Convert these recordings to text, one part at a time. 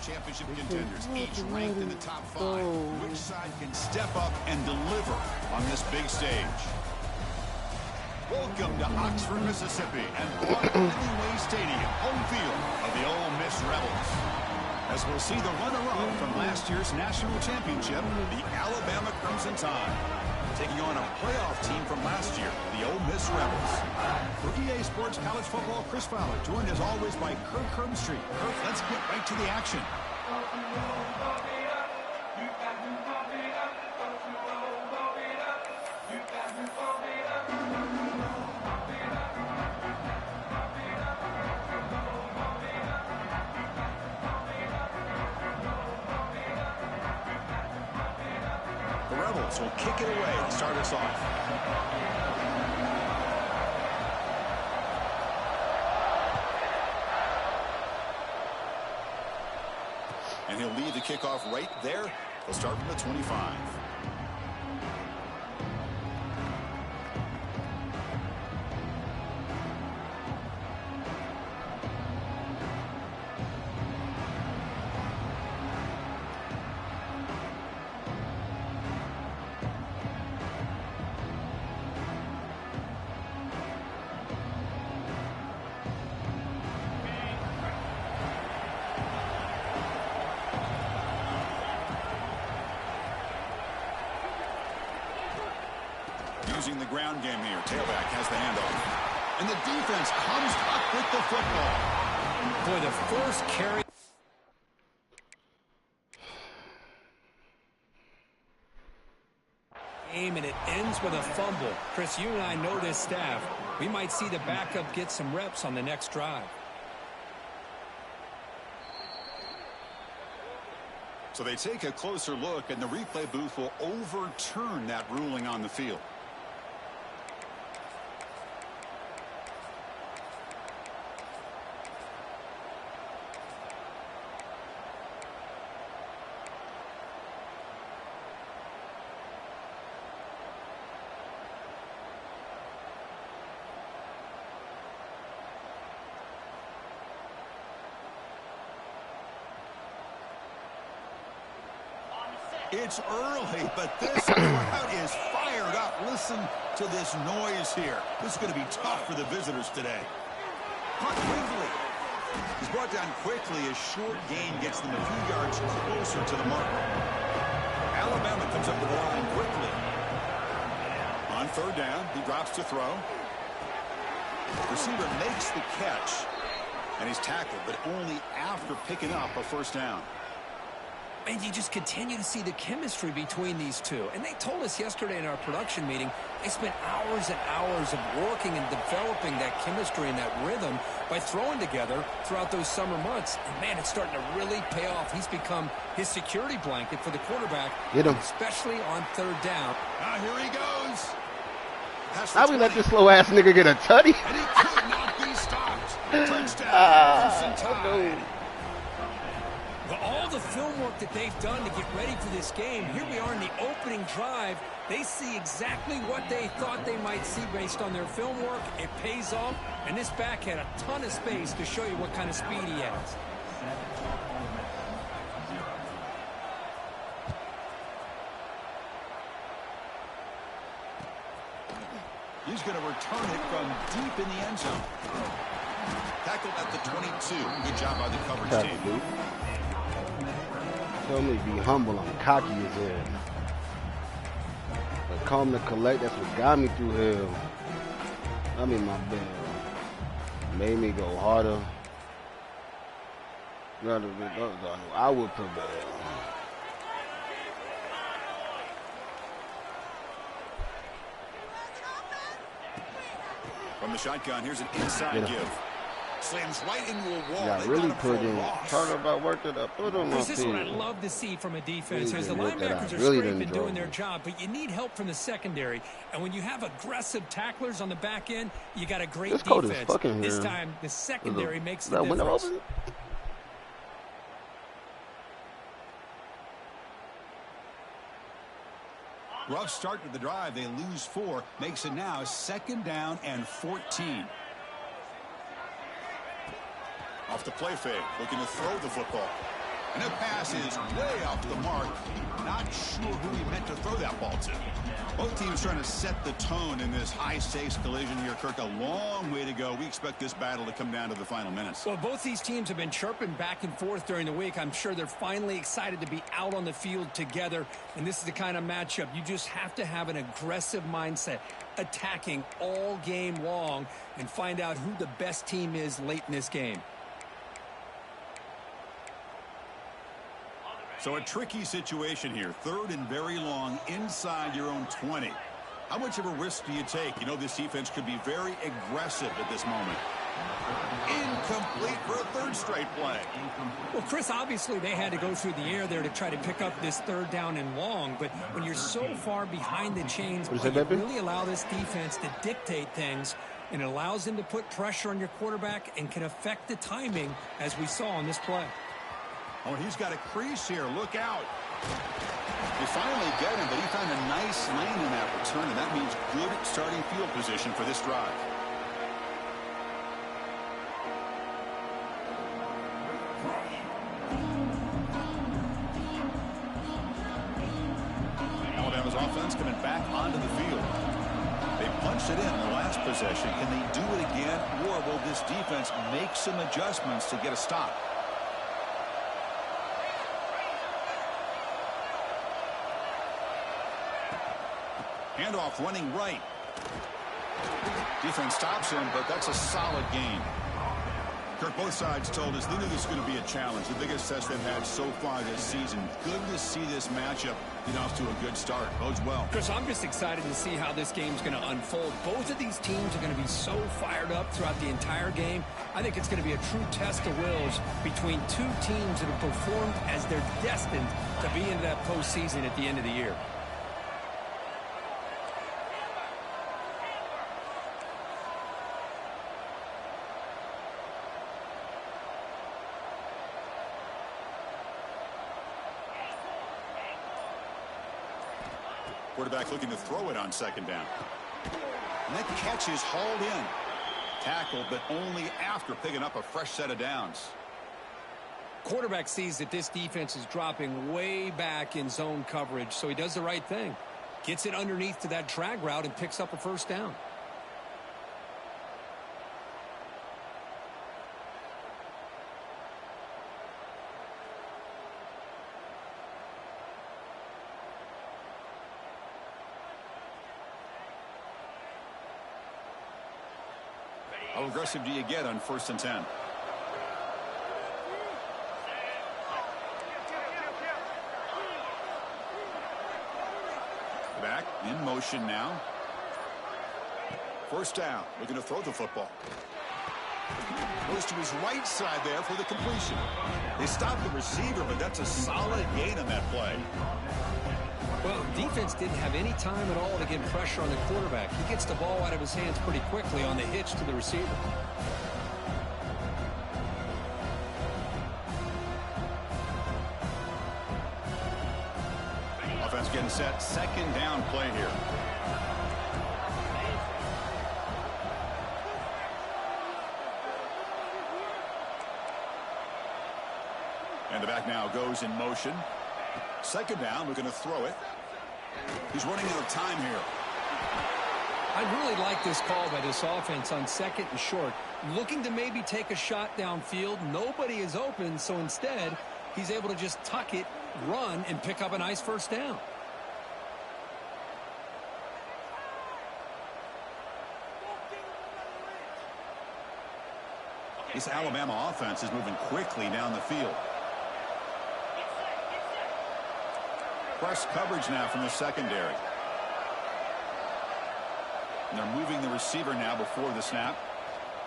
championship contenders, each ranked in the top 5. Which side can step up and deliver on this big stage? Welcome to Oxford, Mississippi, and Hemingway Stadium, home field of the Ole Miss Rebels. As we'll see the runner-up from last year's national championship, the Alabama Crimson Tide, taking on a playoff team from last year, the Ole Miss Rebels. For EA Sports College Football, Chris Fowler, joined as always by Kirk Herbstreit. Kirk, let's get right to the action. Will kick it away to start us off. And he'll lead the kickoff right there. He'll start from the 25. Using the ground game here. Tailback has the handoff. And the defense comes up with the football. Boy, the first carry. And it ends with a fumble. Chris, you and I know this staff. We might see the backup get some reps on the next drive. So they take a closer look, and the replay booth will overturn that ruling on the field. It's early, but this crowd is fired up. Listen to this noise here. This is going to be tough for the visitors today. Caught quickly. He's brought down quickly. A short gain gets them a few yards closer to the mark. Alabama comes up the line quickly. On third down, he drops to throw. Receiver makes the catch, and he's tackled, but only after picking up a first down. And you just continue to see the chemistry between these two. And they told us yesterday in our production meeting, they spent hours and hours of working and developing that chemistry and that rhythm by throwing together throughout those summer months. And, man, it's starting to really pay off. He's become his security blanket for the quarterback, especially on third down. Here he goes. How we let this slow-ass nigga get a tutty? And he could not be stopped. Touchdown, Krimson Tide. Well, all the film work that they've done to get ready for this game, here we are in the opening drive. They see exactly what they thought they might see based on their film work. It pays off, and this back had a ton of space to show you what kind of speed he has. He's going to return it from deep in the end zone. Tackled at the 22. Good job by the coverage team. Tell me be humble, I'm cocky as hell. But calm to collect, that's what got me through hell. I mean my bed. Made me go harder. I would prevail. From the shotgun, here's an inside give. Slams right into a wall. Yeah, really put in. Talk about work that I put on my This is what I love to see from a defense. As the linebackers are scraping, doing their job, but you need help from the secondary. And when you have aggressive tacklers on the back end, you got a great defense. This time, the secondary makes the difference. Rough start to the drive. They lose 4. Makes it now 2nd down and 14. Off the play fake, looking to throw the football. And that pass is way off the mark. Not sure who he meant to throw that ball to. Both teams trying to set the tone in this high-stakes collision here. Kirk, a long way to go. We expect this battle to come down to the final minutes. Well, both these teams have been chirping back and forth during the week. I'm sure they're finally excited to be out on the field together. And this is the kind of matchup you just have to have an aggressive mindset, attacking all game long, and find out who the best team is late in this game. So a tricky situation here. 3rd and very long inside your own 20. How much of a risk do you take? You know this defense could be very aggressive at this moment. Incomplete for a 3rd straight play. Well, Chris, obviously they had to go through the air there to try to pick up this 3rd down and long. But when you're so far behind the chains, you really allow this defense to dictate things. And it allows them to put pressure on your quarterback and can affect the timing, as we saw on this play. Oh, he's got a crease here. Look out. They finally get him, but he found a nice lane in that return, and that means good starting field position for this drive. Alabama's offense coming back onto the field. They punched it in the last possession. Can they do it again, or will this defense make some adjustments to get a stop? Handoff running right. Defense stops him, but that's a solid gain. Kirk, both sides told us they knew this was going to be a challenge, the biggest test they've had so far this season. Good to see this matchup get off to a good start. Bodes well. Chris, I'm just excited to see how this game's going to unfold. Both of these teams are going to be so fired up throughout the entire game. I think it's going to be a true test of wills between two teams that have performed as they're destined to be in that postseason at the end of the year. Quarterback looking to throw it on 2nd down. And that catch is hauled in. Tackled, but only after picking up a fresh set of downs. Quarterback sees that this defense is dropping way back in zone coverage, so he does the right thing. Gets it underneath to that drag route and picks up a 1st down. How aggressive do you get on 1st and 10? Back in motion now. 1st down. Looking to throw the football. Goes to his right side there for the completion. They stopped the receiver, but that's a solid gain on that play. Well, defense didn't have any time at all to get pressure on the quarterback. He gets the ball out of his hands pretty quickly on the hitch to the receiver. Offense getting set. 2nd down play here. And the back now goes in motion. 2nd down, we're going to throw it. He's running out of time here. I really like this call by this offense on 2nd and short. Looking to maybe take a shot downfield. Nobody is open, so instead, he's able to just tuck it, run, and pick up a nice 1st down. This Alabama offense is moving quickly down the field. Press coverage now from the secondary. And they're moving the receiver now before the snap.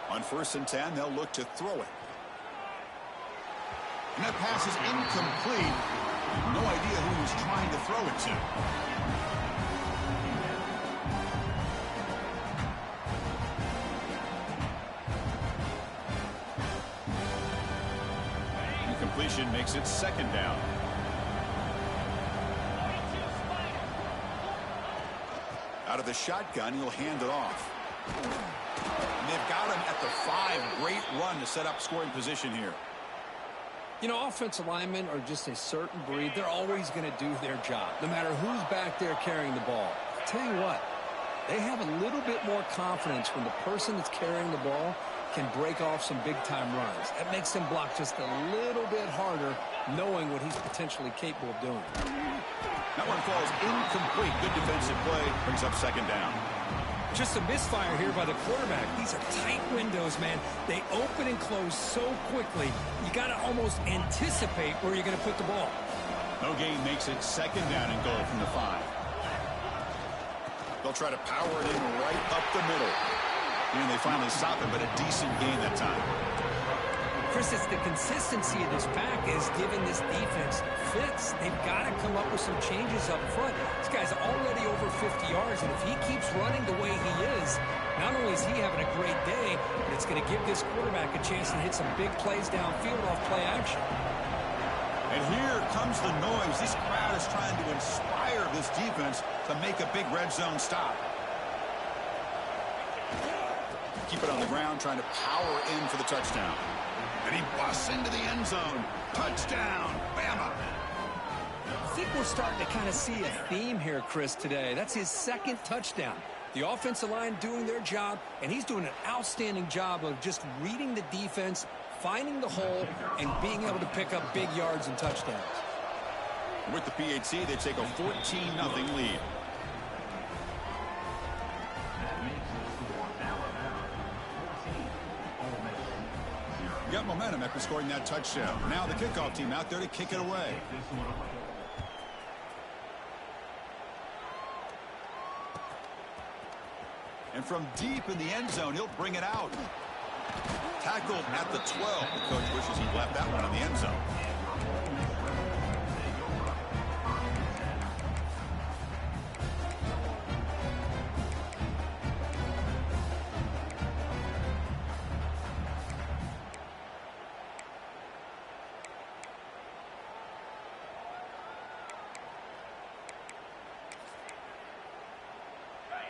On 1st and 10, they'll look to throw it. And that pass is incomplete. No idea who he was trying to throw it to. Incompletion makes it 2nd down. Out of the shotgun, he'll hand it off. And they've got him at the 5. Great run to set up scoring position here. You know, offensive linemen are just a certain breed. They're always going to do their job, no matter who's back there carrying the ball. I'll tell you what, they have a little bit more confidence when the person that's carrying the ball can break off some big-time runs. That makes them block just a little bit harder, knowing what he's potentially capable of doing. That one falls incomplete. Good defensive play. Brings up second down. Just a misfire here by the quarterback. These are tight windows, man. They open and close so quickly. You got to almost anticipate where you're going to put the ball. No gain makes it second down and goal from the 5. They'll try to power it in right up the middle. And they finally stop it, but a decent gain that time. Chris, it's the consistency of this pack is giving this defense fits. They've got to come up with some changes up front. This guy's already over 50 yards, and if he keeps running the way he is, not only is he having a great day, but it's going to give this quarterback a chance to hit some big plays downfield off play action. And here comes the noise. This crowd is trying to inspire this defense to make a big red zone stop. Keep it on the ground, trying to power in for the touchdown. And he busts into the end zone. Touchdown, Bama. I think we're starting to kind of see a theme here, Chris, today. That's his second touchdown. The offensive line doing their job, and he's doing an outstanding job of just reading the defense, finding the hole, and being able to pick up big yards and touchdowns. With the PHC, they take a 14-0 lead. Got momentum after scoring that touchdown. Now the kickoff team out there to kick it away. And from deep in the end zone, he'll bring it out. Tackled at the 12. The coach wishes he left that one in the end zone.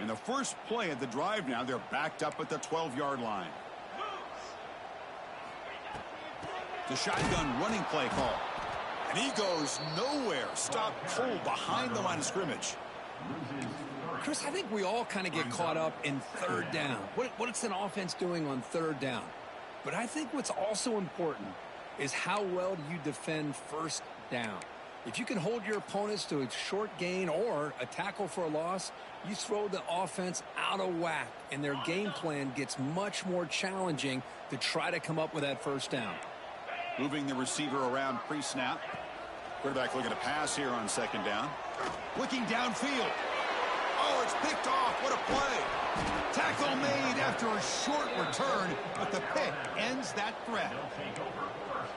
In the first play of the drive now, they're backed up at the 12-yard line. The shotgun running play call. And he goes nowhere. Stop cold behind the line of scrimmage. Chris, I think we all kind of get caught up in third down. What's an offense doing on third down? But I think what's also important is how well do you defend first down. If you can hold your opponents to a short gain or a tackle for a loss, you throw the offense out of whack, and their game plan gets much more challenging to try to come up with that first down. Moving the receiver around pre-snap. Quarterback looking to pass here on second down. Looking downfield. Oh, it's picked off. What a play. Tackle made after a short return, but the pick ends that threat.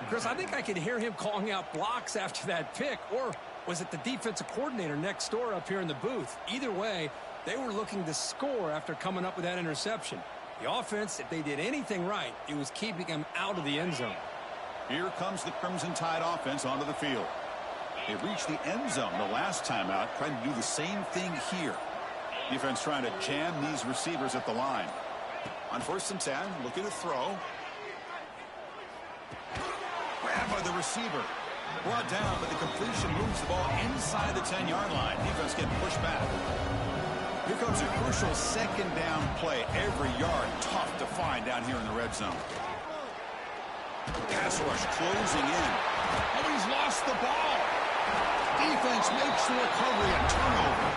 Chris, I think I could hear him calling out blocks after that pick, or was it the defensive coordinator next door up here in the booth? Either way, they were looking to score after coming up with that interception. The offense, if they did anything right, it was keeping them out of the end zone. Here comes the Crimson Tide offense onto the field. They reached the end zone the last time out, trying to do the same thing here. Defense trying to jam these receivers at the line. On 1st and 10, looking to throw. Grabbed by the receiver. Brought down, but the completion moves the ball inside the 10-yard line. Defense getting pushed back. Here comes a crucial second down play. Every yard tough to find down here in the red zone. Pass rush closing in. Oh, he's lost the ball. Defense makes the recovery and turnover.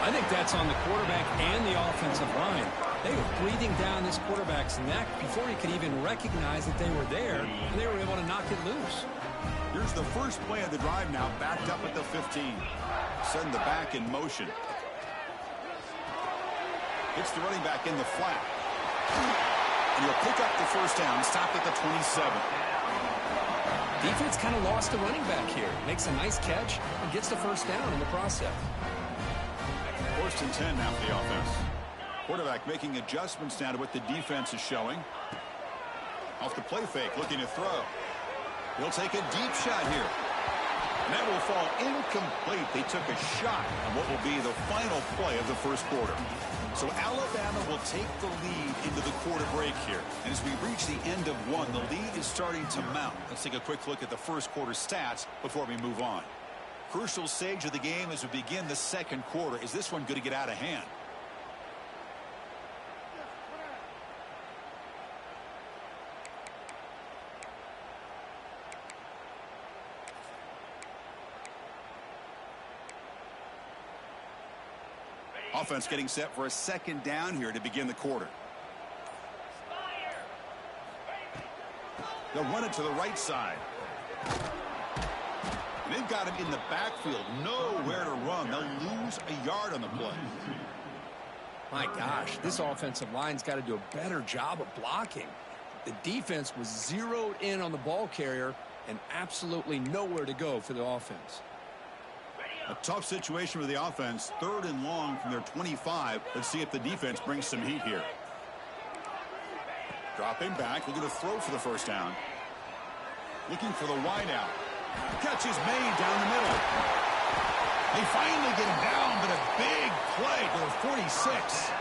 I think that's on the quarterback and the offensive line. They were breathing down this quarterback's neck before he could even recognize that they were there, and they were able to knock it loose. Here's the first play of the drive now, backed up at the 15. Send the back in motion. Hits the running back in the flat. And he'll pick up the first down, stop at the 27. Defense kind of lost the running back here. Makes a nice catch and gets the first down in the process. 1st and 10 now for the offense. Quarterback making adjustments now to what the defense is showing. Off the play fake, looking to throw. He'll take a deep shot here. And that will fall incomplete. They took a shot on what will be the final play of the first quarter. So Alabama will take the lead into the quarter break here. And as we reach the end of one, the lead is starting to mount. Let's take a quick look at the first quarter stats before we move on. Crucial stage of the game as we begin the second quarter. Is this one going to get out of hand? Offense getting set for a second down here to begin the quarter. They'll run it to the right side. And they've got him in the backfield. Nowhere to run. They'll lose a yard on the play. My gosh, this offensive line's got to do a better job of blocking. The defense was zeroed in on the ball carrier and absolutely nowhere to go for the offense. A tough situation with the offense. 3rd and long from their 25. Let's see if the defense brings some heat here. Dropping back. Looking to throw for the first down. Looking for the wide out. Catch is made down the middle. They finally get him down, but a big play to the 46.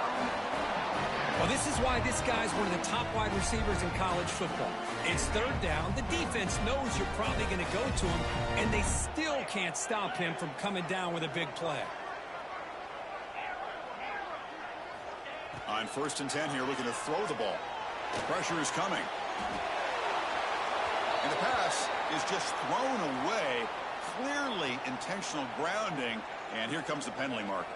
Well, this is why this guy's one of the top wide receivers in college football. It's 3rd down. The defense knows you're probably going to go to him, and they still can't stop him from coming down with a big play. On 1st and 10 here, looking to throw the ball. Pressure is coming. And the pass is just thrown away. Clearly intentional grounding. And here comes the penalty marker.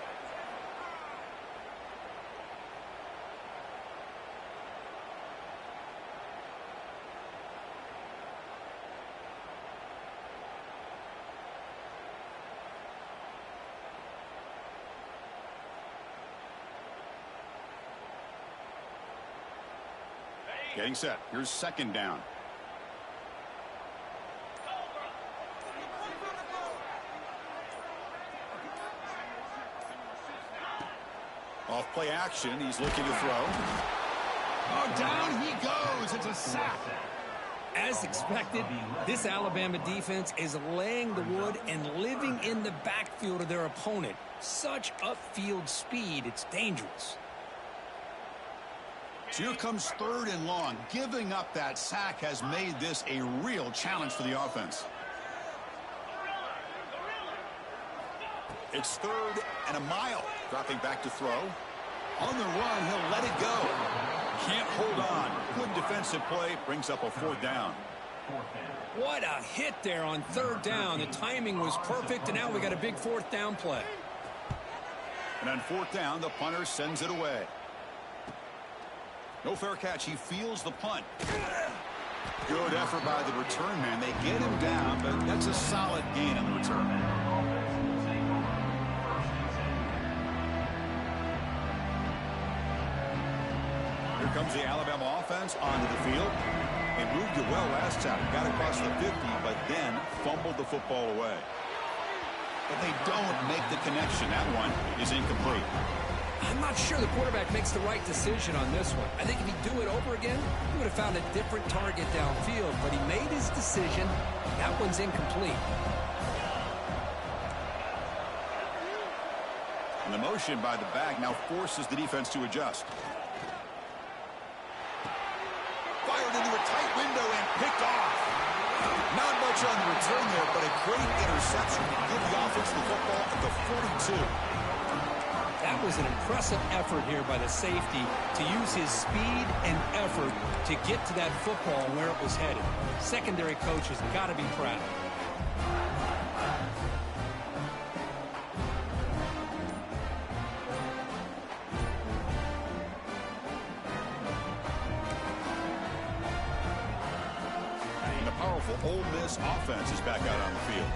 Getting set. Here's 2nd down. Off play action. He's looking to throw. Oh, down he goes. It's a sack. As expected, this Alabama defense is laying the wood and living in the backfield of their opponent. Such upfield speed, it's dangerous. So here comes 3rd and long. Giving up that sack has made this a real challenge for the offense. It's 3rd and a mile. Dropping back to throw. On the run, he'll let it go. Can't hold on. Good defensive play. Brings up a 4th down. What a hit there on 3rd down. The timing was perfect, and now we got a big 4th down play. And on 4th down, the punter sends it away. No fair catch. He feels the punt. Good effort by the return man. They get him down, but that's a solid gain on the return. Here comes the Alabama offense onto the field. They moved it well last time. Got across the 50, but then fumbled the football away. But they don't make the connection. That one is incomplete. I'm not sure the quarterback makes the right decision on this one. I think if he'd do it over again, he would have found a different target downfield, but he made his decision. That one's incomplete. And the motion by the back now forces the defense to adjust. Fired into a tight window and picked off. Not much on the return there, but a great interception to give the offense the football at the 42. That was an impressive effort here by the safety to use his speed and effort to get to that football where it was headed. Secondary coaches got to be proud. The powerful Ole Miss offense is back out on the field.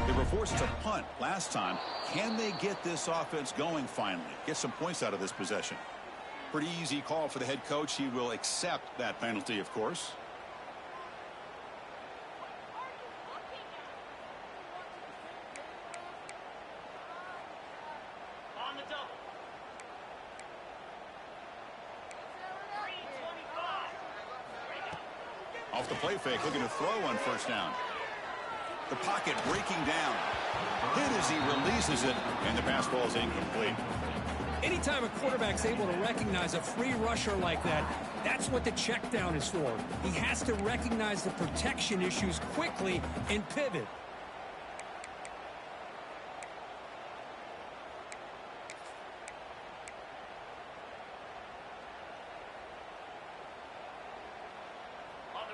They were forced to punt last time. Can they get this offense going finally? Get some points out of this possession. Pretty easy call for the head coach. He will accept that penalty, of course. On the double. 325. Off the play fake, looking to throw on 1st down. The pocket breaking down. Hit as he releases it, and the pass ball is incomplete. Anytime a quarterback's able to recognize a free rusher like that, that's what the check down is for. He has to recognize the protection issues quickly and pivot.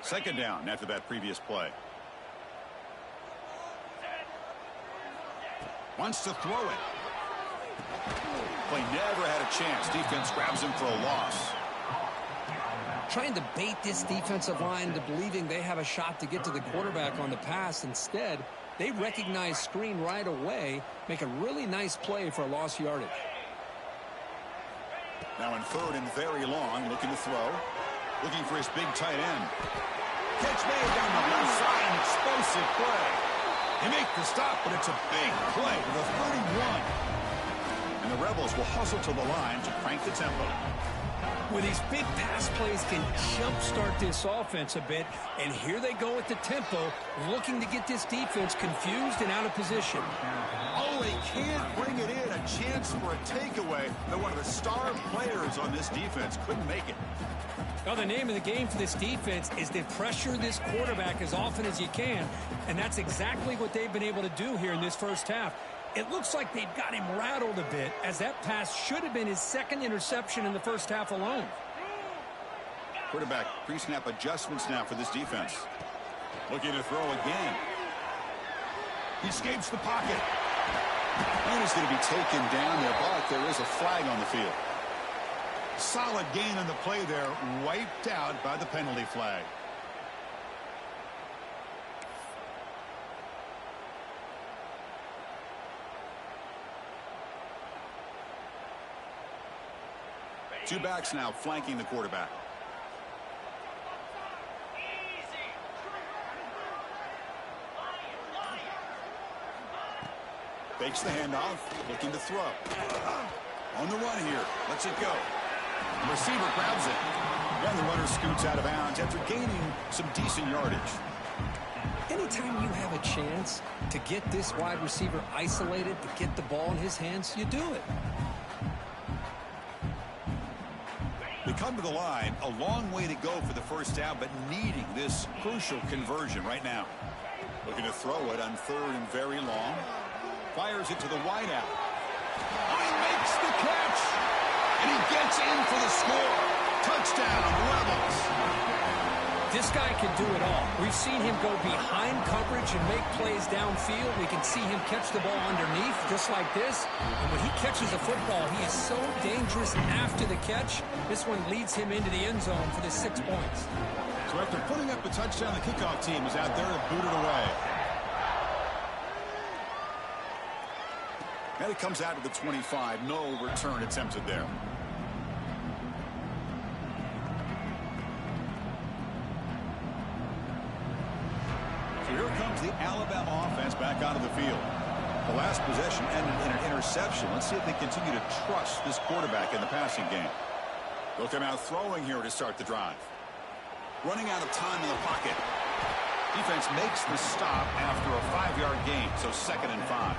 Second down after that previous play. Wants to throw it. Play never had a chance. Defense grabs him for a loss. Trying to bait this defensive line into believing they have a shot to get to the quarterback on the pass. Instead, they recognize screen right away, make a really nice play for a lost yardage. Now in third and very long, looking to throw. Looking for his big tight end. Catch made down the left side, an explosive play. They make the stop, but it's a big play to the 31. And the Rebels will hustle to the line to crank the tempo. Well, these big pass plays can jumpstart this offense a bit, and here they go at the tempo, looking to get this defense confused and out of position. Oh, they can't bring it in. A chance for a takeaway, but one of the star players on this defense couldn't make it. Well, the name of the game for this defense is to pressure this quarterback as often as you can, and that's exactly what they've been able to do here in this first half. It looks like they've got him rattled a bit, as that pass should have been his second interception in the first half alone. Quarterback pre-snap adjustments now for this defense. Looking to throw again. He escapes the pocket. And he's going to be taken down there, but there is a flag on the field. Solid gain on the play there, wiped out by the penalty flag. Two backs now flanking the quarterback. Fakes the handoff, looking to throw. On the run here, lets it go. The receiver grabs it. And the runner scoots out of bounds after gaining some decent yardage. Anytime you have a chance to get this wide receiver isolated, to get the ball in his hands, you do it. They come to the line, a long way to go for the first down, but needing this crucial conversion right now. Looking to throw it on third and very long. Fires it to the wideout. He makes the catch. And he gets in for the score. Touchdown, Rebels. This guy can do it all. We've seen him go behind coverage and make plays downfield. We can see him catch the ball underneath, just like this. And when he catches a football, he is so dangerous after the catch. This one leads him into the end zone for the 6 points. So after putting up a touchdown, the kickoff team is out there to boot it away. And it comes out to the 25. No return attempted there. So here comes the Alabama offense back onto the field. The last possession ended in an interception. Let's see if they continue to trust this quarterback in the passing game. They'll come out throwing here to start the drive. Running out of time in the pocket. Defense makes the stop after a 5-yard gain, so 2nd and 5.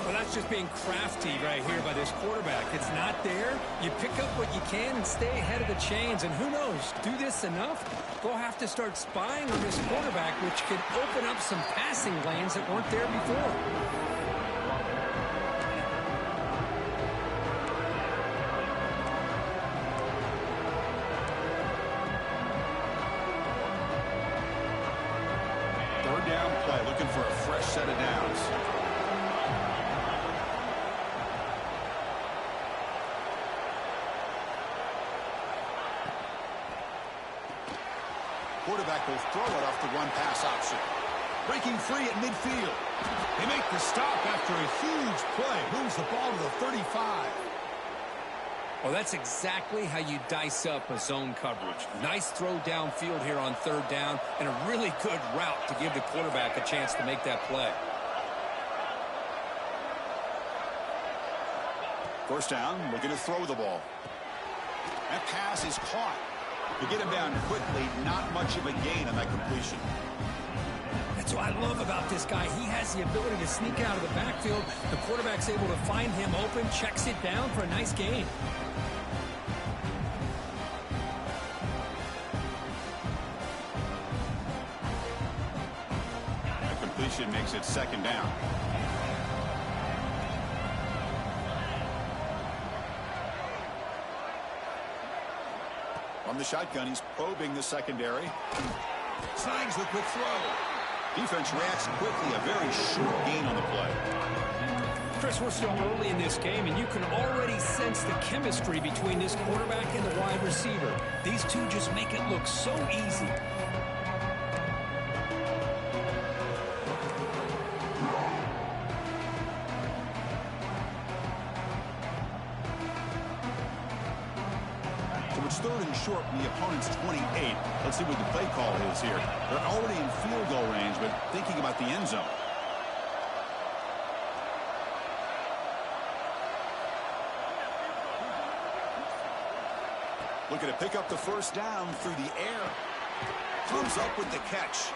Well, that's just being crafty right here by this quarterback. It's not there. You pick up what you can and stay ahead of the chains. And who knows, do this enough, they'll have to start spying on this quarterback, which could open up some passing lanes that weren't there before. Third down play, looking for a fresh set of downs. Quarterback will throw it off the one pass option. Breaking free at midfield. They make the stop after a huge play. Moves the ball to the 35. Well, that's exactly how you dice up a zone coverage. Nice throw downfield here on third down, and a really good route to give the quarterback a chance to make that play. First down, looking to throw the ball. That pass is caught. To get him down quickly, not much of a gain on that completion. That's why I love about this guy, he has the ability to sneak out of the backfield. The quarterback's able to find him open, checks it down for a nice gain. The completion makes it second down. From the shotgun, he's probing the secondary. Signs the quick throw. Defense reacts quickly. A very short gain on the play. Chris, we're still early in this game, and you can already sense the chemistry between this quarterback and the wide receiver. These two just make it look so easy. So it's third and short from the opponent's 28. Let's see what the play call is here. They're already in field goal range, but thinking about the end zone. Looking to pick up the first down through the air. Comes up with the catch.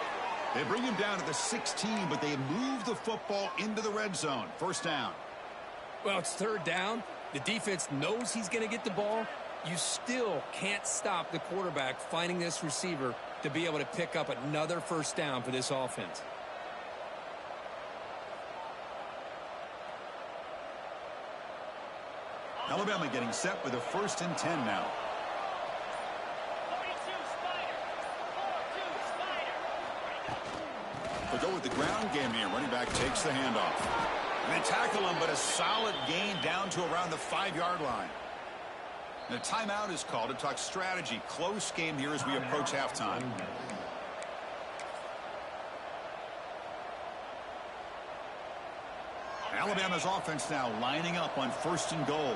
They bring him down to the 16, but they move the football into the red zone. First down. Well, it's third down. The defense knows he's going to get the ball. You still can't stop the quarterback finding this receiver to be able to pick up another first down for this offense. Alabama getting set with a 1st and 10 now. They go with the ground game here. Running back takes the handoff. And they tackle him, but a solid gain down to around the 5-yard line. And a timeout is called to talk strategy. Close game here as we approach halftime. Alabama's offense now lining up on 1st and goal.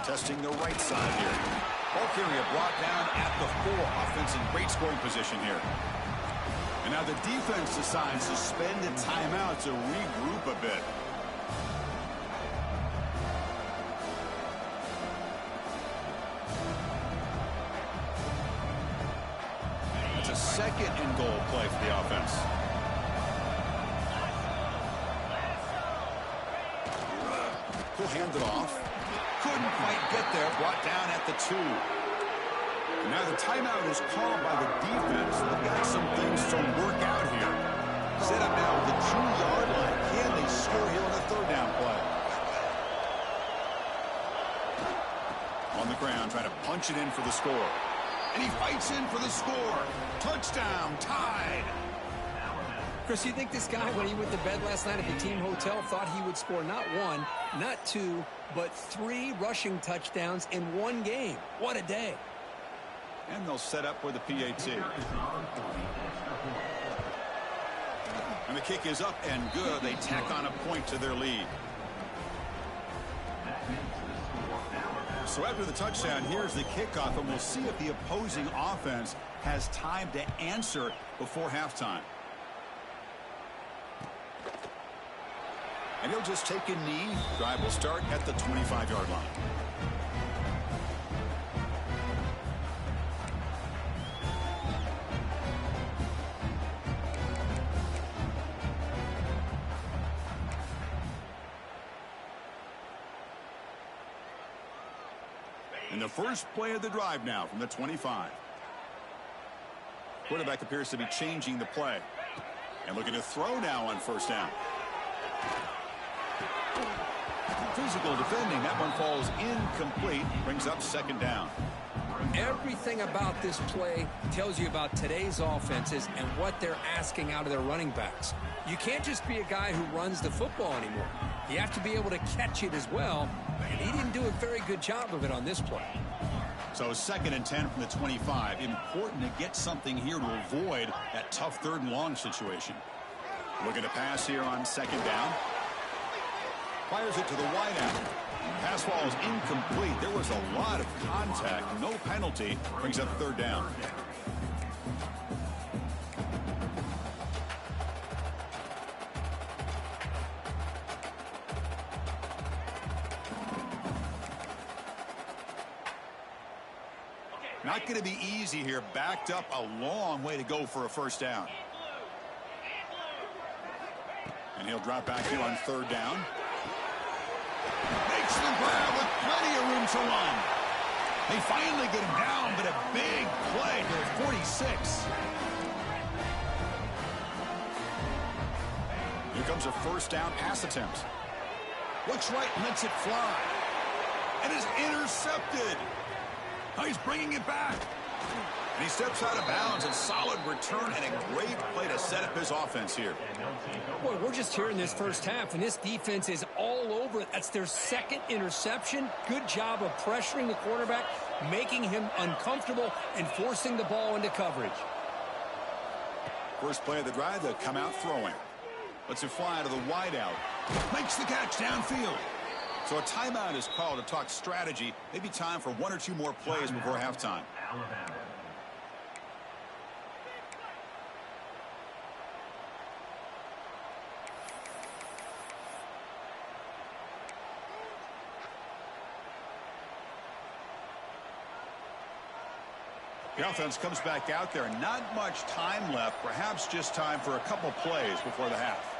Testing the right side here. Ball carrier brought down at the 4. Offense in great scoring position here. And now the defense decides to spend a timeout to regroup a bit. It's a 2nd and goal play for the offense. He'll hand it off. Couldn't quite get there. Brought down at the 2. And now the timeout is called by the defense. They've got some things to work out here. Set up now at the 2-yard line. Can they score here on a 3rd down play? On the ground, trying to punch it in for the score. And he fights in for the score. Touchdown, tied. Chris, you think this guy, when he went to bed last night at the team hotel, thought he would score not 1, not 2, but 3 rushing touchdowns in one game? What a day. And they'll set up with a PAT. And the kick is up and good. They tack on a point to their lead. So after the touchdown, here's the kickoff, and we'll see if the opposing offense has time to answer before halftime. And he'll just take a knee. Drive will start at the 25-yard line. And the first play of the drive now from the 25. Quarterback appears to be changing the play. And looking to throw now on 1st down. Physical defending. That one falls incomplete. Brings up 2nd down. Everything about this play tells you about today's offenses and what they're asking out of their running backs. You can't just be a guy who runs the football anymore. You have to be able to catch it as well, and he didn't do a very good job of it on this play. So 2nd and 10 from the 25. Important to get something here to avoid that tough 3rd and long situation. Looking to pass here on 2nd down. Fires it to the wideout. Pass ball is incomplete. There was a lot of contact. No penalty. Brings up 3rd down. Not going to be easy here. Backed up a long way to go for a first down. And he'll drop back here on third down. Makes the grab with plenty of room to run. They finally get him down, but a big play to the 46. Here comes a first down pass attempt. Looks right, lets it fly. And is intercepted. Now he's bringing it back. And he steps out of bounds. A solid return and a great play to set up his offense here. Boy, we're just here in this first half, and this defense is all over it. That's their second interception. Good job of pressuring the quarterback, making him uncomfortable, and forcing the ball into coverage. First play of the drive, they'll come out throwing. Lets it fly to the wideout. Makes the catch downfield. So a timeout is called to talk strategy. Maybe time for one or two more plays before halftime. The offense comes back out there. Not much time left. Perhaps just time for a couple plays before the half.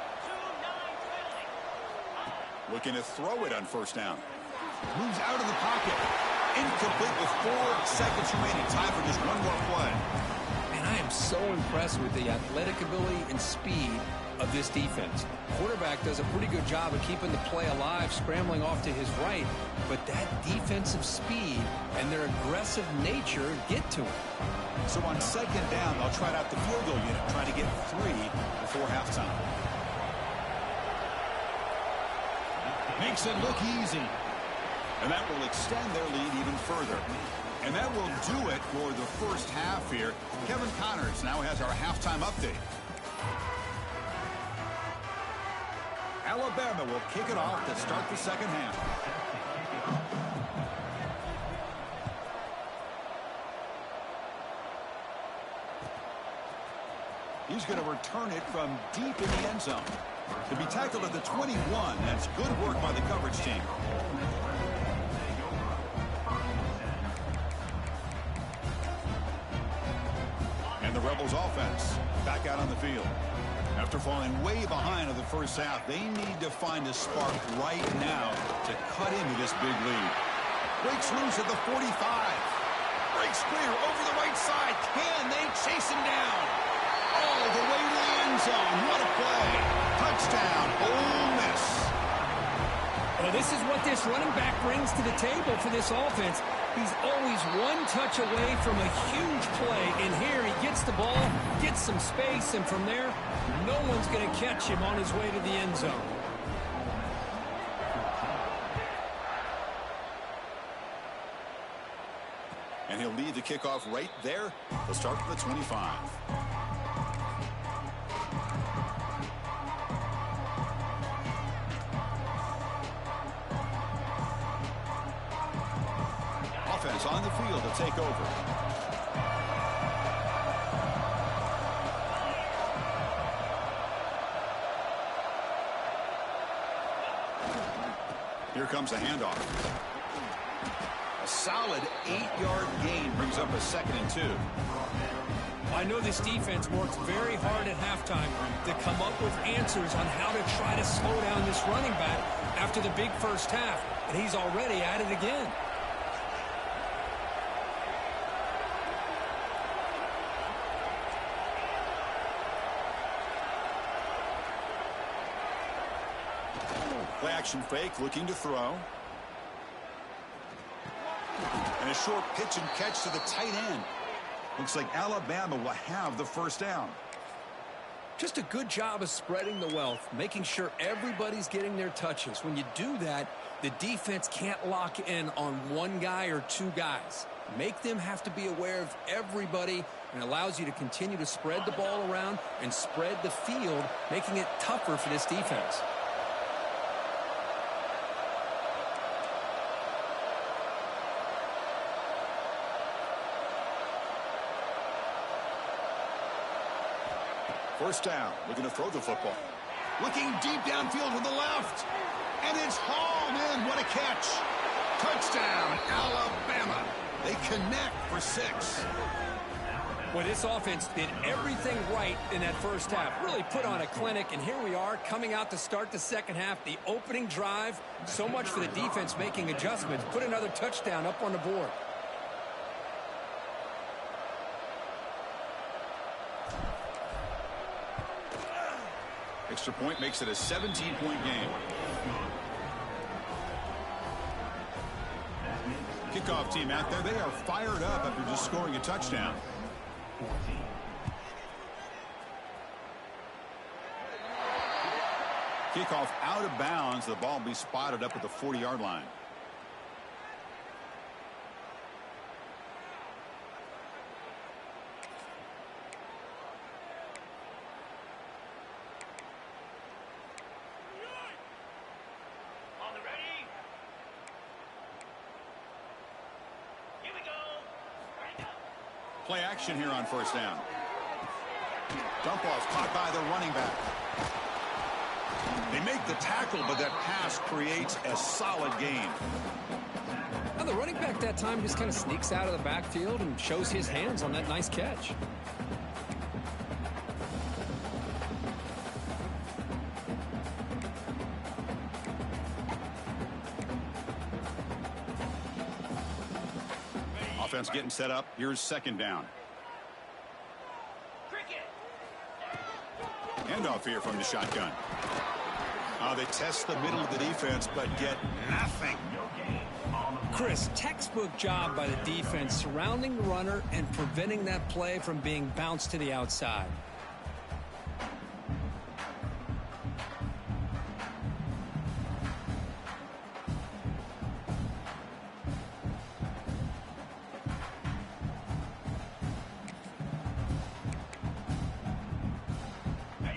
Looking to throw it on first down. Moves out of the pocket. Incomplete with 4 seconds remaining. Time for just one more play. And I am so impressed with the athletic ability and speed of this defense. Quarterback does a pretty good job of keeping the play alive, scrambling off to his right. But that defensive speed and their aggressive nature get to him. So on second down, they'll try out the field goal unit, trying to get 3 before halftime. Makes it look easy. And that will extend their lead even further. And that will do it for the first half here. Kevin Connors now has our halftime update. Alabama will kick it off to start the second half. He's going to return it from deep in the end zone. To be tackled at the 21, that's good work by the coverage team. And the Rebels offense back out on the field. After falling way behind in the first half, they need to find a spark right now to cut into this big lead. Breaks loose at the 45. Breaks clear over the right side. Can they chase him down? All the way to the end zone. What a play. Touchdown, Ole Miss. Well, this is what this running back brings to the table for this offense. He's always one touch away from a huge play. And here he gets the ball, gets some space, and from there, no one's going to catch him on his way to the end zone. And he'll lead the kickoff right there. They'll start from the 25. Offense on the field to take over. Here comes a handoff. A solid 8-yard gain brings up a 2nd and 2. I know this defense works very hard at halftime to come up with answers on how to try to slow down this running back after the big first half, and he's already at it again. Play action fake, looking to throw. And a short pitch and catch to the tight end. Looks like Alabama will have the first down. Just a good job of spreading the wealth, making sure everybody's getting their touches. When you do that, the defense can't lock in on one guy or two guys. Make them have to be aware of everybody, and allows you to continue to spread the ball around and spread the field, making it tougher for this defense. First down, looking to throw the football. Looking deep downfield to the left. And it's hauled in. What a catch. Touchdown, Alabama. They connect for 6. Well, this offense did everything right in that first half. Really put on a clinic, and here we are coming out to start the second half. The opening drive, so much for the defense making adjustments. Put another touchdown up on the board. Extra point makes it a 17-point game. Kickoff team out there, they are fired up after just scoring a touchdown. Kickoff out of bounds. The ball will be spotted up at the 40-yard line. Play action here on first down. Dump off caught by the running back. They make the tackle, but that pass creates a solid gain. Now the running back that time just kind of sneaks out of the backfield and shows his hands on that nice catch. Offense getting set up. Here's second down. Handoff here from the shotgun. They test the middle of the defense, but get nothing. Chris, textbook job by the defense surrounding the runner and preventing that play from being bounced to the outside.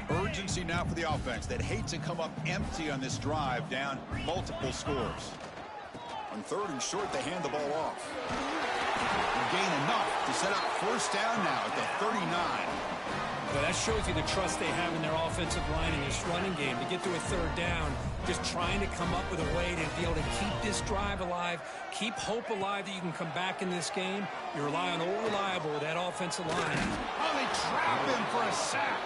Urgency now for the offense that hates to come up empty on this drive, down multiple scores. On third and short, they hand the ball off. Gain enough to set up first down now at the 39. Well, that shows you the trust they have in their offensive line in this running game to get to a third down. Just trying to come up with a way to be able to keep this drive alive, keep hope alive that you can come back in this game. You rely on old reliable with that offensive line. Oh, they trap him for a sack.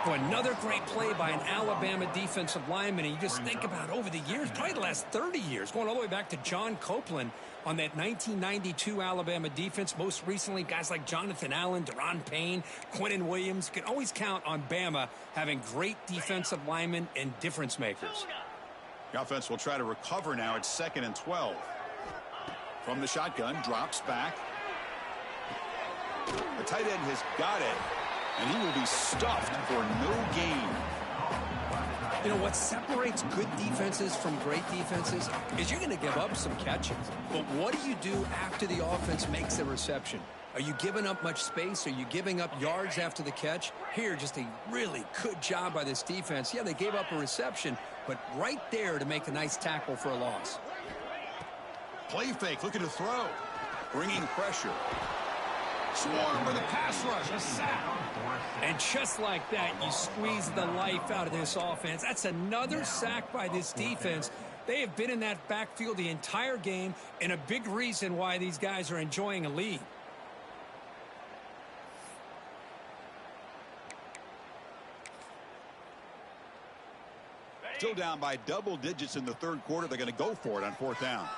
Well, another great play by an Alabama defensive lineman. And you just think about over the years, probably the last 30 years, going all the way back to John Copeland on that 1992 Alabama defense. Most recently, guys like Jonathan Allen, Deron Payne, Quentin Williams. You can always count on Bama having great defensive linemen and difference makers. The offense will try to recover now at 2nd and 12. From the shotgun, drops back. The tight end has got it. And he will be stuffed for no gain. You know, what separates good defenses from great defenses is you're going to give up some catches. But what do you do after the offense makes the reception? Are you giving up much space? Are you giving up yards after the catch? Here, just a really good job by this defense. Yeah, they gave up a reception, but right there to make a nice tackle for a loss. Play fake, looking to throw. Bringing pressure. Swarm with a pass rush, a sack. And just like that, you squeeze the life out of this offense. That's another sack by this defense. They have been in that backfield the entire game, and a big reason why these guys are enjoying a lead. Still down by double digits in the third quarter. They're going to go for it on fourth down.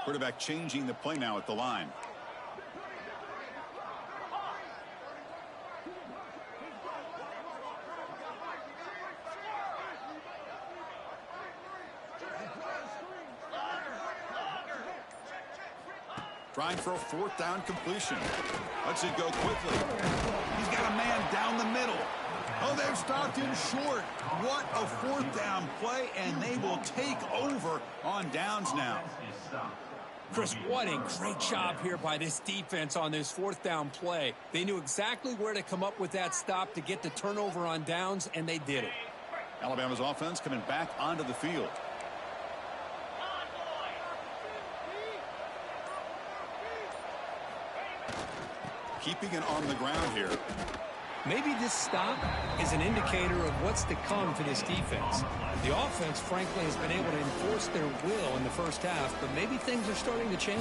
Quarterback changing the play now at the line. Trying for a fourth down completion. Lets it go quickly. He's got a man down the middle. Oh, they've stopped him short. What a fourth down play, and they will take over on downs now. Chris, what a great job here by this defense on this fourth down play. They knew exactly where to come up with that stop to get the turnover on downs, and they did it. Alabama's offense coming back onto the field. Keeping it on the ground here. Maybe this stop is an indicator of what's to come for this defense. The offense, frankly, has been able to enforce their will in the first half, but maybe things are starting to change.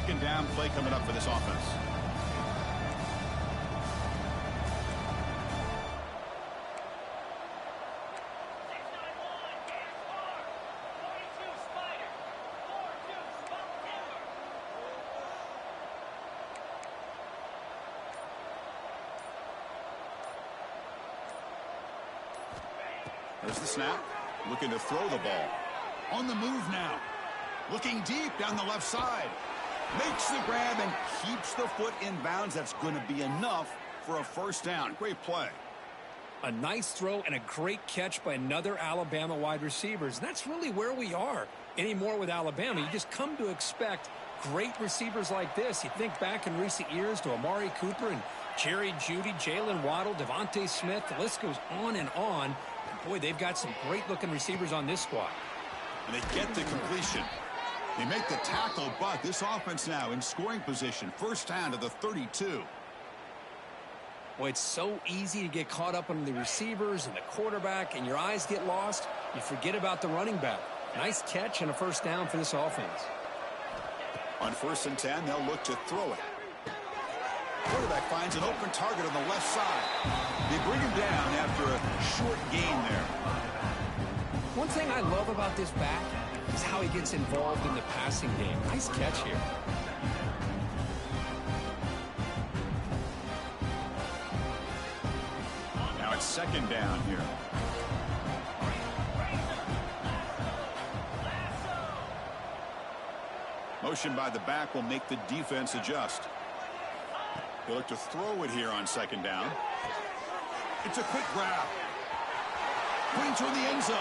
second down play coming up for this offense. There's the snap. Looking to throw the ball. On the move now. Looking deep down the left side. Makes the grab and keeps the foot in bounds. That's going to be enough for a first down. Great play. A nice throw and a great catch by another Alabama wide receivers. That's really where we are anymore with Alabama. You just come to expect great receivers like this. You think back in recent years to Amari Cooper and Jerry Jeudy, Jalen Waddle, Devontae Smith. The list goes on and on. And boy, they've got some great-looking receivers on this squad. And they get the completion. They make the tackle, but this offense now in scoring position. First down to the 32. Boy, it's so easy to get caught up on the receivers and the quarterback, and your eyes get lost. You forget about the running back. Nice catch and a first down for this offense. On 1st and 10, they'll look to throw it. Quarterback finds an open target on the left side. They bring him down after a short gain there. One thing I love about this back is how he gets involved in the passing game. Nice catch here. Now it's second down here. Motion by the back will make the defense adjust. They look to throw it here on second down. It's a quick grab. Putting toward the end zone.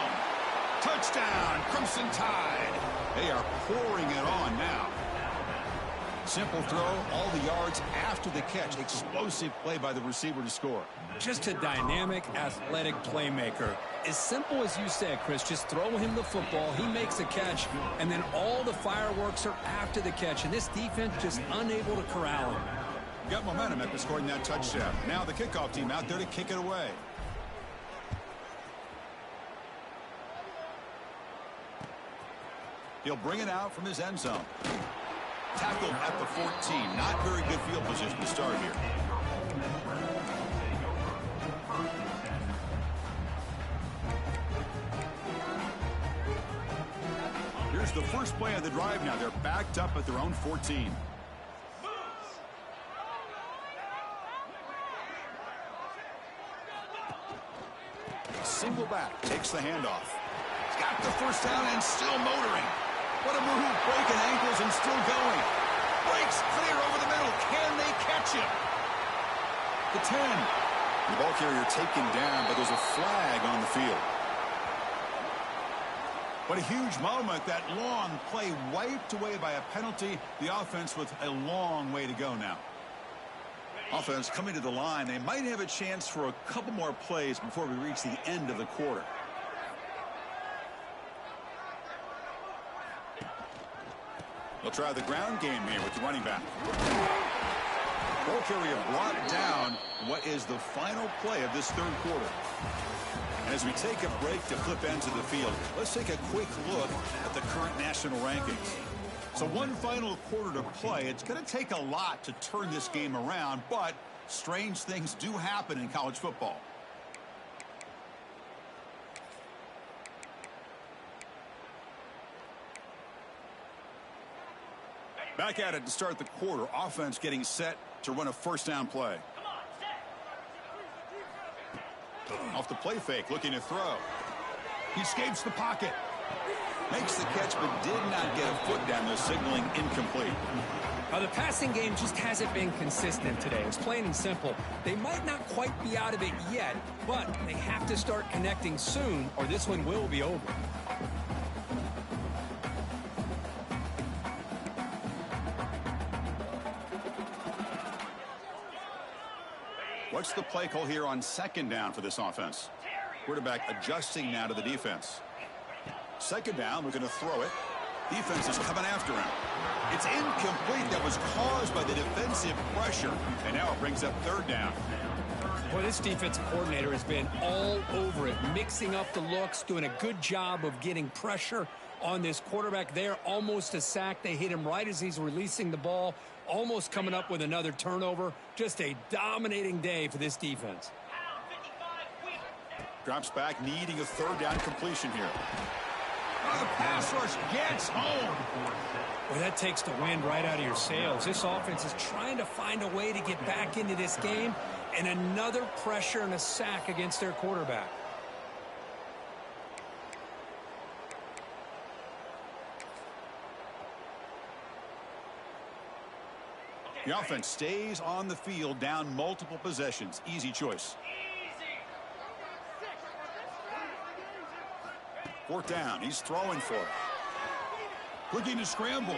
Touchdown, Crimson Tide. They are pouring it on now. Simple throw, all the yards after the catch. Explosive play by the receiver to score. Just a dynamic, athletic playmaker. As simple as you said, Chris, just throw him the football, he makes the catch, and then all the fireworks are after the catch, and this defense just unable to corral him. Got momentum after scoring that touchdown. Now the kickoff team out there to kick it away. He'll bring it out from his end zone. Tackled at the 14. Not very good field position to start here. Here's the first play of the drive now. They're backed up at their own 14. Single back, takes the handoff. He's got the first down and still motoring. What a move, breaking ankles and still going. Breaks clear over the middle. Can they catch him? The 10. The ball carrier taken down, but there's a flag on the field. What a huge moment. That long play wiped away by a penalty. The offense with a long way to go now. Offense coming to the line. They might have a chance for a couple more plays before we reach the end of the quarter. They'll try the ground game here with the running back. Ball carrier brought down what is the final play of this third quarter. And as we take a break to flip ends of the field, let's take a quick look at the current national rankings. So one final quarter to play. It's going to take a lot to turn this game around, but strange things do happen in college football. Back at it to start the quarter. Offense getting set to run a first down play. Off the play fake, looking to throw. He escapes the pocket. Makes the catch, but did not get a foot down there, signaling incomplete. The passing game just hasn't been consistent today. It's plain and simple. They might not quite be out of it yet, but they have to start connecting soon, or this one will be over. What's the play call here on second down for this offense? Quarterback adjusting now to the defense. Second down, we're going to throw it. Defense is coming after him. It's incomplete. That was caused by the defensive pressure. And now it brings up third down. Boy, this defensive coordinator has been all over it, mixing up the looks, doing a good job of getting pressure on this quarterback there. Almost a sack. They hit him right as he's releasing the ball, almost coming up with another turnover. Just a dominating day for this defense. Drops back, needing a third down completion here. Oh, the pass rush gets home. Well, that takes the wind right out of your sails. This offense is trying to find a way to get back into this game, and another pressure and a sack against their quarterback. The offense stays on the field, down multiple possessions. Easy choice. Fourth down. He's throwing for it. Looking to scramble.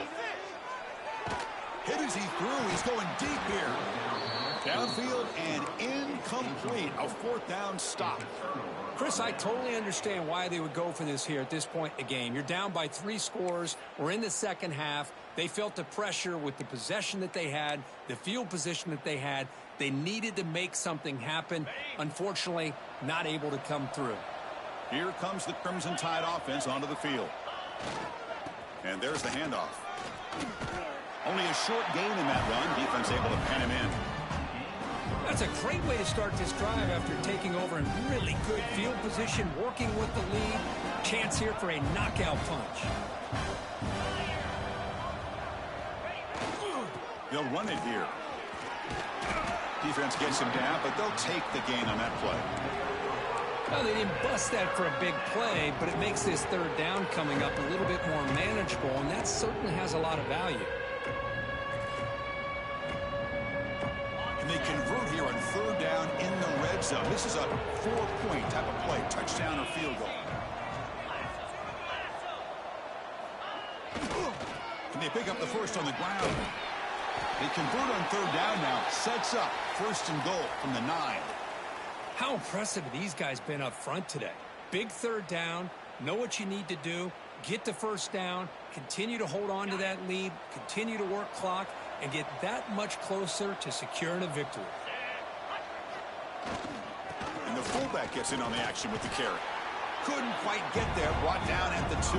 Hit as he threw. He's going deep here. Downfield and incomplete. A fourth down stop. Chris, I totally understand why they would go for this here at this point in the game. You're down by 3 scores. We're in the second half. They felt the pressure with the possession that they had, the field position that they had. They needed to make something happen. Unfortunately, not able to come through. Here comes the Crimson Tide offense onto the field. And there's the handoff. Only a short gain in that run. Defense able to pen him in. That's a great way to start this drive after taking over in really good field position, working with the lead. Chance here for a knockout punch. They'll run it here. Defense gets him down, but they'll take the gain on that play. Well, they didn't bust that for a big play, but it makes this third down coming up a little bit more manageable, and that certainly has a lot of value. And they convert here on third down in the red zone. This is a 4-point type of play, touchdown or field goal. And they pick up the first on the ground. They convert on third down now. Sets up first and goal from the 9. How impressive have these guys been up front today? Big third down, know what you need to do, get the first down, continue to hold on to that lead, continue to work clock, and get that much closer to securing a victory. And the fullback gets in on the action with the carry. Couldn't quite get there, brought down at the 2.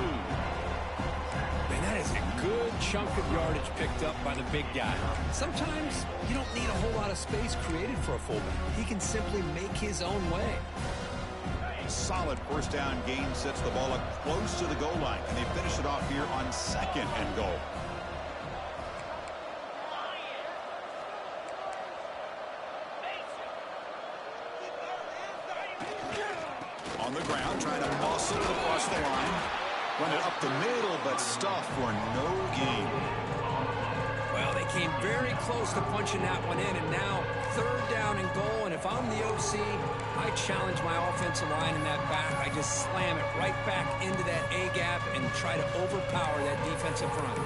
Man, that is a good chunk of yardage picked up by the big guy. Sometimes you don't need a whole lot of space created for a fullback. He can simply make his own way. Solid first down gain sets the ball up close to the goal line. And they finish it off here on second and goal. On the ground, trying to muscle it across the line. Run it up the middle, but stuff for no gain. Well, they came very close to punching that one in, and now third down and goal. And if I'm the OC, I challenge my offensive line in that back. I just slam it right back into that A-gap and try to overpower that defensive front.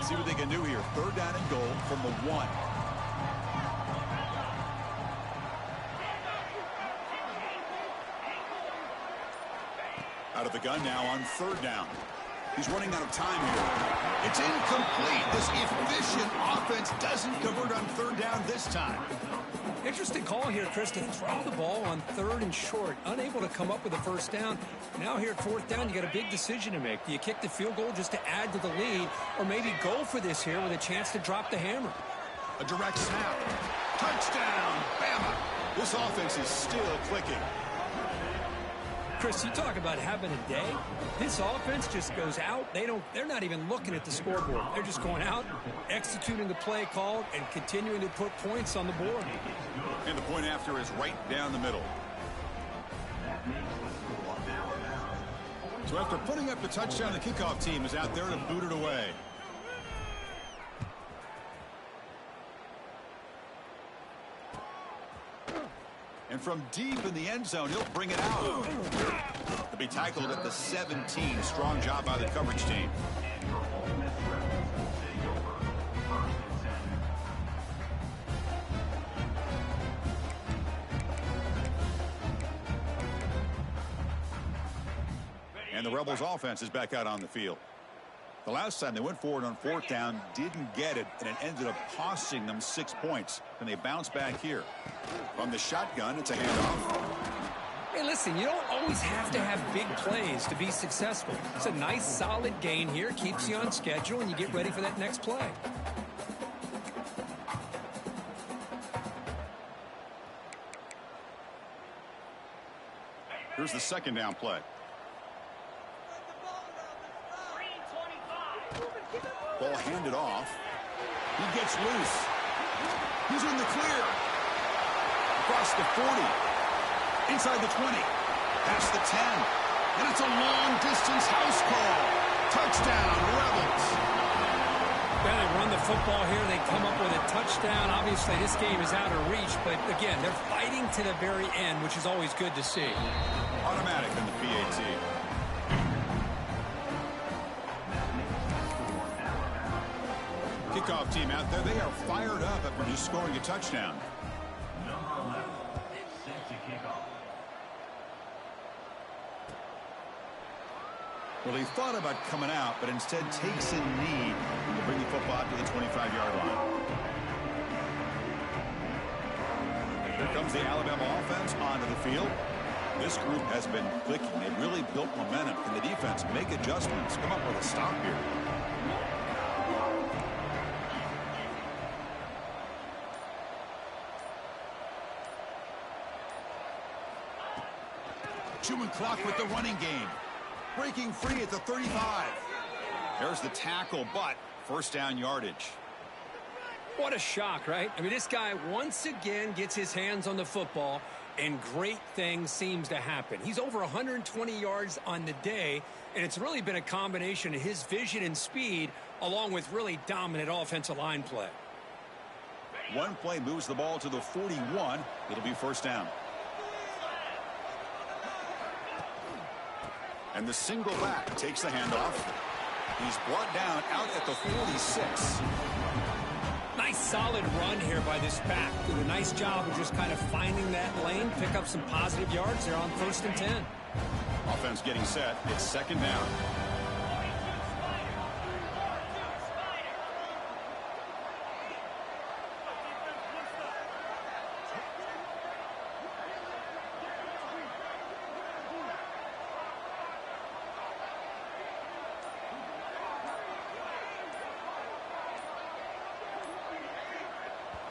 See what they can do here. Third down and goal from the 1. Out of the gun now on third down. He's running out of time here. It's incomplete. This efficient offense doesn't convert on third down this time. Interesting call here, Chris, to throw the ball on third and short. Unable to come up with a first down. Now here at fourth down, you got a big decision to make. Do you kick the field goal just to add to the lead, or maybe go for this here with a chance to drop the hammer? A direct snap. Touchdown, Bama. This offense is still clicking. Chris, you talk about having a day. This offense just goes out. They're not even looking at the scoreboard. They're just going out, executing the play called, and continuing to put points on the board. And the point after is right down the middle. So after putting up the touchdown, the kickoff team is out there to boot it away. And from deep in the end zone, he'll bring it out. He'll be tackled at the 17. Strong job by the coverage team. And the Rebels offense is back out on the field. The last time they went forward on fourth down, didn't get it, and it ended up costing them 6 points. And they bounce back here. From the shotgun, it's a handoff. Hey, listen, you don't always have to have big plays to be successful. It's a nice, solid gain here. Keeps you on schedule, and you get ready for that next play. Here's the second down play. Ball handed off. He gets loose. He's in the clear. Across the 40. Inside the 20. Past the 10. And it's a long-distance house call. Touchdown, Rebels. Well, they run the football here. They come up with a touchdown. Obviously, this game is out of reach. But, again, they're fighting to the very end, which is always good to see. Automatic in the PAT. Kickoff team out there. They are fired up after just scoring a touchdown. Number 11 is set to kick off. Well, he thought about coming out, but instead takes a knee to bring the football out to the 25-yard line. Here comes the Alabama offense onto the field. This group has been clicking. They've really built momentum. Can the defense make adjustments? Come up with a stop here. Chewing clock with the running game. Breaking free at the 35. There's the tackle, but first down yardage. What a shock, right? I mean, this guy once again gets his hands on the football, and great things seems to happen. He's over 120 yards on the day, and it's really been a combination of his vision and speed along with really dominant offensive line play. One play moves the ball to the 41. It'll be first down. And the single back takes the handoff. He's brought down out at the 46. Nice solid run here by this back. Did a nice job of just kind of finding that lane, pick up some positive yards there on 1st and 10. Offense getting set. It's second down.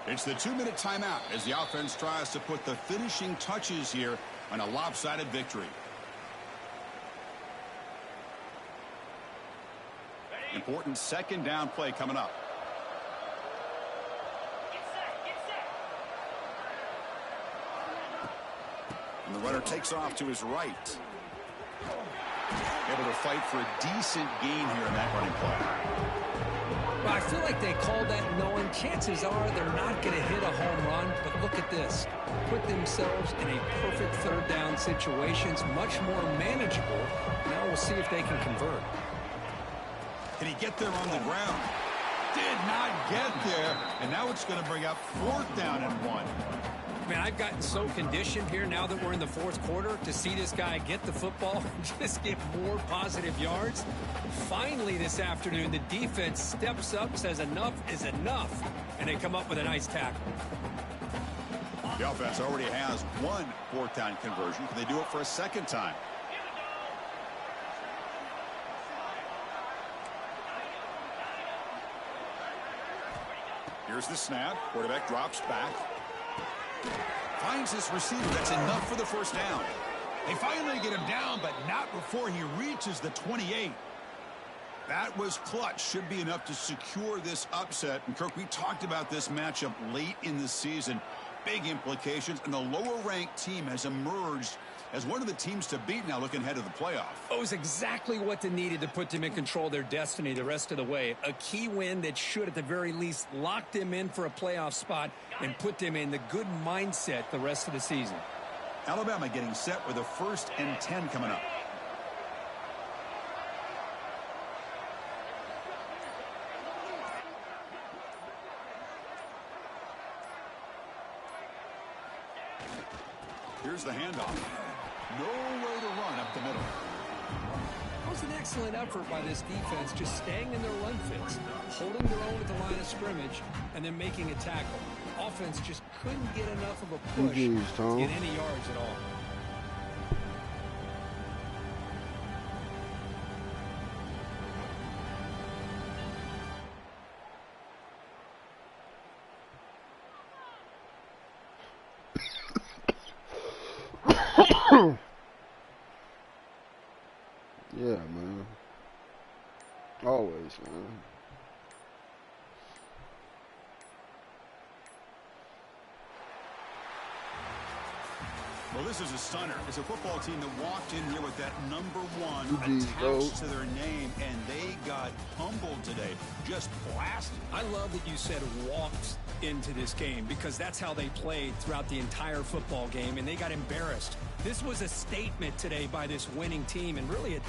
It's the 2-minute timeout as the offense tries to put the finishing touches here on a lopsided victory. Important second down play coming up. And the runner takes off to his right. Able to fight for a decent gain here in that running play. Well, I feel like they called that knowing chances are they're not going to hit a home run, but look at this. Put themselves in a perfect third down situation. It's much more manageable. Now we'll see if they can convert. Can he get there on the ground? Did not get there. And now it's going to bring up fourth down and 1. Man, I've gotten so conditioned here now that we're in the fourth quarter to see this guy get the football and just get more positive yards. Finally this afternoon, the defense steps up, says enough is enough, and they come up with a nice tackle. The offense already has one fourth down conversion. Can they do it for a second time? Here's the snap. Quarterback drops back. Finds his receiver. That's enough for the first down. They finally get him down, but not before he reaches the 28. That was clutch. Should be enough to secure this upset. And, Kirk, we talked about this matchup late in the season. Big implications. And the lower-ranked team has emerged as one of the teams to beat now looking ahead of the playoff. It was exactly what they needed to put them in control of their destiny the rest of the way. A key win that should, at the very least, lock them in for a playoff spot and put them in the good mindset the rest of the season. Alabama getting set with a 1st and 10 coming up. Here's the handoff. Nowhere to run up the middle. That was an excellent effort by this defense, just staying in their run fits, holding their own at the line of scrimmage, and then making a tackle. Offense just couldn't get enough of a push to get any yards at all. Yeah, man. Always, man. Well, this is a stunner. It's a football team that walked in here with that number 1 GG's, attached to their name, and they got humbled today. Just blasted. I love that you said walked into this game, because that's how they played throughout the entire football game, and they got embarrassed. This was a statement today by this winning team, and really a